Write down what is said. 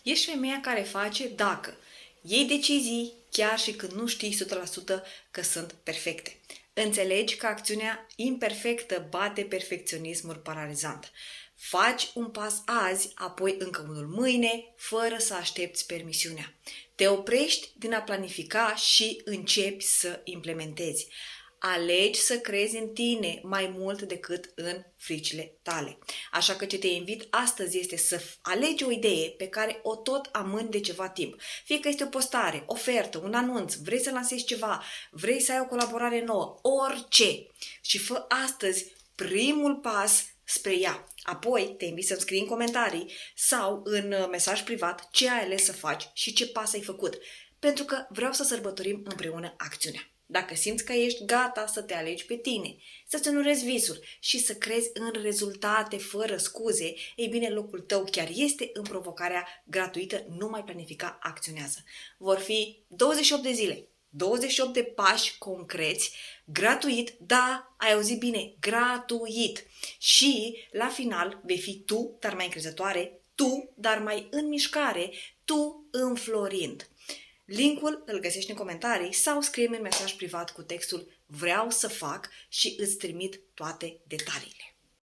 Ești femeia care face dacă iei decizii chiar și când nu știi 100% că sunt perfecte. Înțelegi că acțiunea imperfectă bate perfecționismul paralizant. Faci un pas azi, apoi încă unul mâine, fără să aștepți permisiunea. Te oprești din a planifica și începi să implementezi. Alegi să crezi în tine mai mult decât în fricile tale. Așa că ce te invit astăzi este să alegi o idee pe care o tot amâni de ceva timp. Fie că este o postare, ofertă, un anunț, vrei să lansezi ceva, vrei să ai o colaborare nouă, orice. Și fă astăzi primul pas spre ea. Apoi te invit să-mi scrii în comentarii sau în mesaj privat ce ai ales să faci și ce pas ai făcut. Pentru că vreau să sărbătorim împreună acțiunea. Dacă simți că ești gata să te alegi pe tine, să-ți onorezi visul și să crezi în rezultate fără scuze, ei bine, locul tău chiar este în provocarea gratuită Nu mai planifica, acționează. Vor fi 28 de zile, 28 de pași concreți, gratuit, da, ai auzit bine, gratuit. Și la final vei fi tu, dar mai încrezătoare, tu, dar mai în mișcare, tu înflorind. Linkul îl găsești în comentarii sau scrie-mi un mesaj privat cu textul Vreau să fac și îți trimit toate detaliile.